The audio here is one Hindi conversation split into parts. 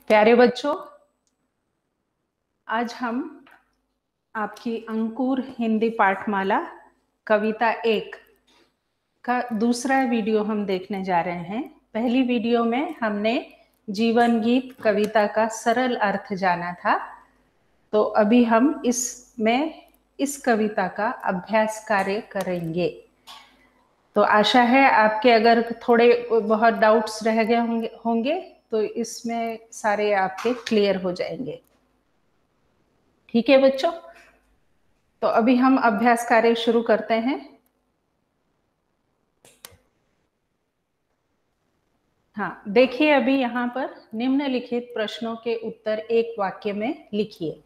प्यारे बच्चों, आज हम आपकी अंकुर हिंदी पाठमाला कविता 1 का दूसरा वीडियो हम देखने जा रहे हैं। पहली वीडियो में हमने जीवन गीत कविता का सरल अर्थ जाना था, तो अभी हम इसमें इस कविता का अभ्यास कार्य करेंगे। तो आशा है आपके अगर थोड़े बहुत डाउट्स रह गए होंगे तो इसमें सारे आपके क्लियर हो जाएंगे। ठीक है बच्चों, तो अभी हम अभ्यास कार्य शुरू करते हैं। हाँ, देखिए अभी यहाँ पर निम्नलिखित प्रश्नों के उत्तर एक वाक्य में लिखिए।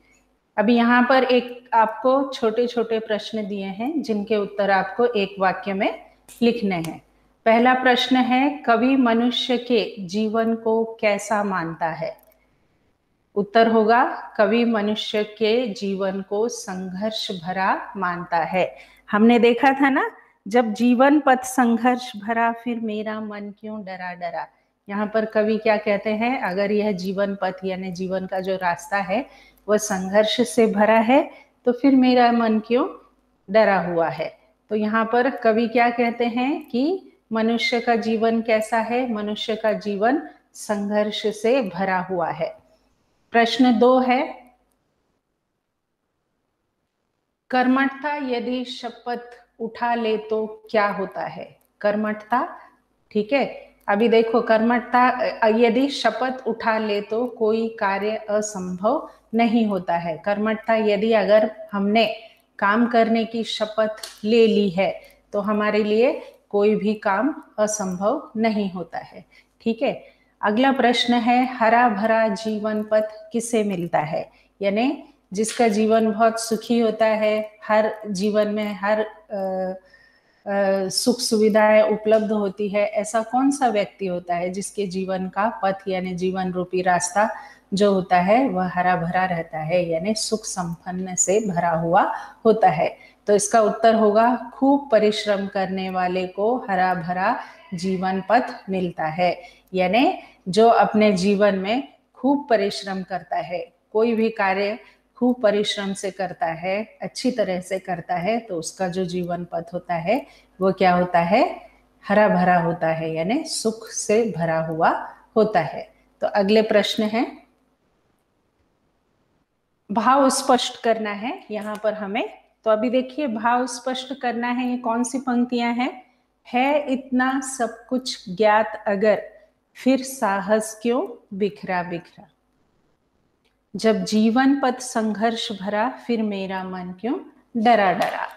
अभी यहाँ पर एक आपको छोटे छोटे प्रश्न दिए हैं जिनके उत्तर आपको एक वाक्य में लिखने हैं। पहला प्रश्न है, कवि मनुष्य के जीवन को कैसा मानता है? उत्तर होगा, कवि मनुष्य के जीवन को संघर्ष भरा मानता है। हमने देखा था ना, जब जीवन पथ संघर्ष भरा फिर मेरा मन क्यों डरा डरा। यहाँ पर कवि क्या कहते हैं, अगर यह जीवन पथ यानी जीवन का जो रास्ता है वह संघर्ष से भरा है तो फिर मेरा मन क्यों डरा हुआ है। तो यहाँ पर कवि क्या कहते हैं कि मनुष्य का जीवन कैसा है? मनुष्य का जीवन संघर्ष से भरा हुआ है। प्रश्न 2 है, कर्मठता यदि शपथ उठा ले तो क्या होता है? कर्मठता, ठीक है। अभी देखो, कर्मठता यदि शपथ उठा ले तो कोई कार्य असंभव नहीं होता है। कर्मठता यदि अगर हमने काम करने की शपथ ले ली है तो हमारे लिए कोई भी काम असंभव नहीं होता है। ठीक है। अगला प्रश्न है, हरा भरा जीवन पथ किसे मिलता है? यानी जिसका जीवन बहुत सुखी होता है, हर जीवन में हर सुख सुविधाएं उपलब्ध होती है, ऐसा कौन सा व्यक्ति होता है जिसके जीवन का पथ यानी जीवन रूपी रास्ता जो होता है वह हरा भरा रहता है, यानी सुख संपन्न से भरा हुआ होता है? तो इसका उत्तर होगा, खूब परिश्रम करने वाले को हरा भरा जीवन पथ मिलता है। यानी जो अपने जीवन में खूब परिश्रम करता है, कोई भी कार्य खूब परिश्रम से करता है, अच्छी तरह से करता है, तो उसका जो जीवन पथ होता है वो क्या होता है? हरा भरा होता है, यानी सुख से भरा हुआ होता है। तो अगले प्रश्न है, भाव स्पष्ट करना है यहाँ पर हमें। तो अभी देखिए, भाव स्पष्ट करना है, ये कौन सी पंक्तियां हैं? है इतना सब कुछ ज्ञात अगर फिर साहस क्यों बिखरा बिखरा। जब जीवन पथ संघर्ष भरा फिर मेरा मन क्यों डरा डरा।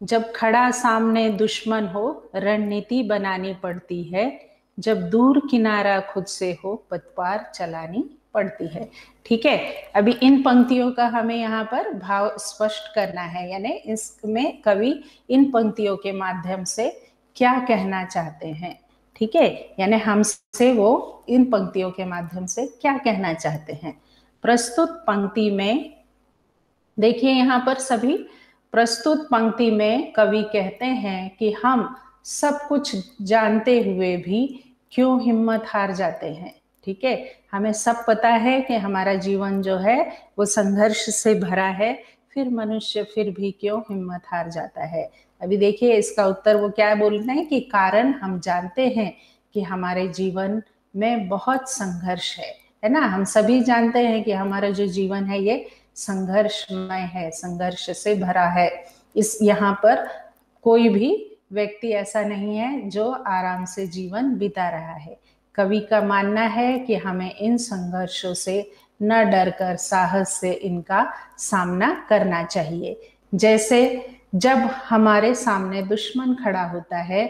जब खड़ा सामने दुश्मन हो रणनीति बनानी पड़ती है, जब दूर किनारा खुद से हो पतवार चलानी पड़ती है। ठीक है। अभी इन पंक्तियों का हमें यहाँ पर भाव स्पष्ट करना है, यानी इसमें कवि इन पंक्तियों के माध्यम से क्या कहना चाहते हैं। ठीक है, यानी हमसे वो इन पंक्तियों के माध्यम से क्या कहना चाहते हैं। प्रस्तुत पंक्ति में देखिए, यहाँ पर सभी प्रस्तुत पंक्ति में कवि कहते हैं कि हम सब कुछ जानते हुए भी क्यों हिम्मत हार जाते हैं। ठीक है, हमें सब पता है कि हमारा जीवन जो है वो संघर्ष से भरा है, फिर मनुष्य फिर भी क्यों हिम्मत हार जाता है। अभी देखिए, इसका उत्तर वो क्या बोलते हैं कि कारण हम जानते हैं कि हमारे जीवन में बहुत संघर्ष है ना। हम सभी जानते हैं कि हमारा जो जीवन है ये संघर्षमय है, संघर्ष से भरा है। इस यहाँ पर कोई भी व्यक्ति ऐसा नहीं है जो आराम से जीवन बिता रहा है। कवि का मानना है कि हमें इन संघर्षों से न डर कर साहस से इनका सामना करना चाहिए। जैसे जब हमारे सामने दुश्मन खड़ा होता है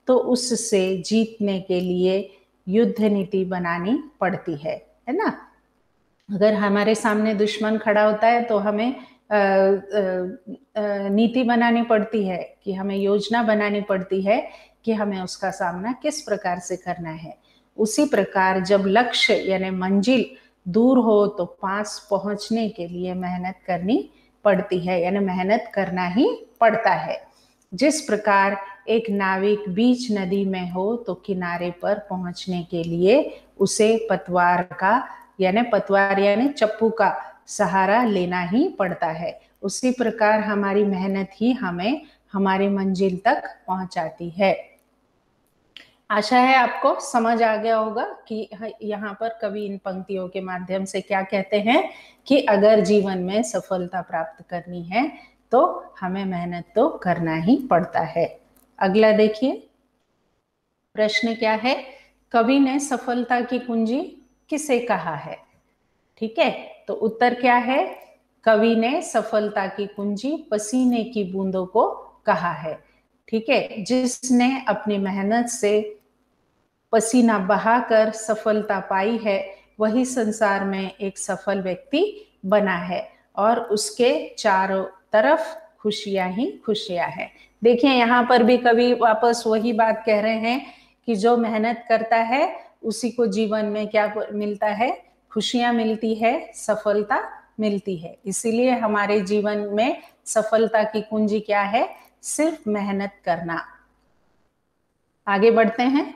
तो उससे जीतने के लिए युद्ध नीति बनानी पड़ती है ना। अगर हमारे सामने दुश्मन खड़ा होता है तो हमें नीति बनानी पड़ती है, कि हमें योजना बनानी पड़ती है कि हमें उसका सामना किस प्रकार से करना है। उसी प्रकार जब लक्ष्य यानी मंजिल दूर हो तो पास पहुंचने के लिए मेहनत करनी पड़ती है, यानी मेहनत करना ही पड़ता है। जिस प्रकार एक नाविक बीच नदी में हो तो किनारे पर पहुंचने के लिए उसे पतवार का यानी पतवार यानी चप्पू का सहारा लेना ही पड़ता है। उसी प्रकार हमारी मेहनत ही हमें हमारी मंजिल तक पहुंचाती है। आशा है आपको समझ आ गया होगा कि यहाँ पर कवि इन पंक्तियों के माध्यम से क्या कहते हैं कि अगर जीवन में सफलता प्राप्त करनी है तो हमें मेहनत तो करना ही पड़ता है। अगला देखिए, प्रश्न क्या है, कवि ने सफलता की कुंजी किसे कहा है? ठीक है, तो उत्तर क्या है, कवि ने सफलता की कुंजी पसीने की बूंदों को कहा है। ठीक है, जिसने अपनी मेहनत से पसीना बहाकर सफलता पाई है वही संसार में एक सफल व्यक्ति बना है और उसके चारों तरफ खुशियां ही खुशियां हैं। देखिए यहाँ पर भी कवि वापस वही बात कह रहे हैं कि जो मेहनत करता है उसी को जीवन में क्या मिलता है, खुशियां मिलती है, सफलता मिलती है। इसीलिए हमारे जीवन में सफलता की कुंजी क्या है, सिर्फ मेहनत करना। आगे बढ़ते हैं।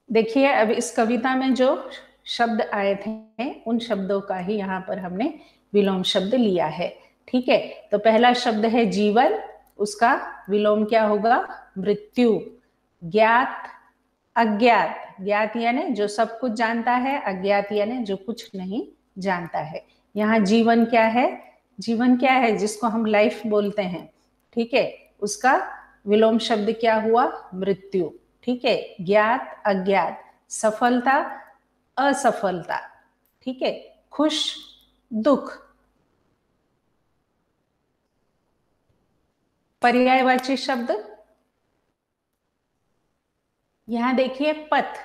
देखिए अब इस कविता में जो शब्द आए थे उन शब्दों का ही यहाँ पर हमने विलोम शब्द लिया है। ठीक है, तो पहला शब्द है जीवन, उसका विलोम क्या होगा, मृत्यु। ज्ञात, अज्ञात, ज्ञात यानी जो सब कुछ जानता है, अज्ञात यानी जो कुछ नहीं जानता है। यहाँ जीवन क्या है, जीवन क्या है जिसको हम लाइफ बोलते हैं। ठीक है, उसका विलोम शब्द क्या हुआ, मृत्यु। ठीक है, ज्ञात, अज्ञात, सफलता, असफलता। ठीक है, खुश, दुख। पर्यायवाची शब्द यहाँ देखिए, पथ,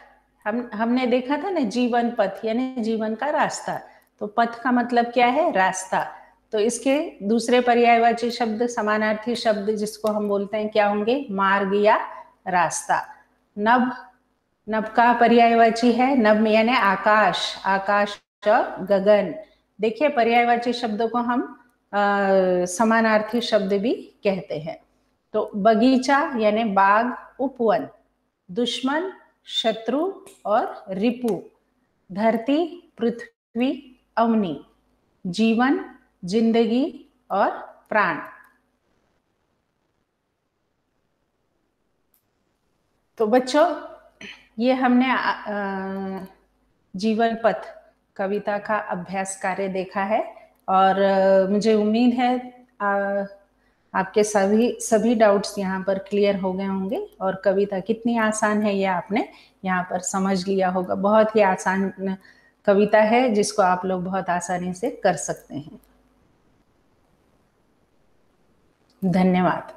हमने देखा था ना, जीवन पथ यानी जीवन का रास्ता। तो पथ का मतलब क्या है, रास्ता। तो इसके दूसरे पर्यायवाची शब्द, समानार्थी शब्द जिसको हम बोलते हैं क्या होंगे, मार्ग या रास्ता। नभ, नभ का पर्यायवाची है, नभ यानी आकाश, आकाश और गगन। देखिए पर्यायवाची शब्दों को हम समानार्थी शब्द भी कहते हैं। तो बगीचा यानी बाग, उपवन। दुश्मन, शत्रु और रिपु। धरती, पृथ्वी, अवनी। जीवन, जिंदगी और प्राण। तो बच्चों ये हमने जीवन पथ कविता का अभ्यास कार्य देखा है और मुझे उम्मीद है आपके सभी डाउट्स यहाँ पर क्लियर हो गए होंगे और कविता कितनी आसान है ये आपने यहाँ पर समझ लिया होगा। बहुत ही आसान कविता है जिसको आप लोग बहुत आसानी से कर सकते हैं। धन्यवाद।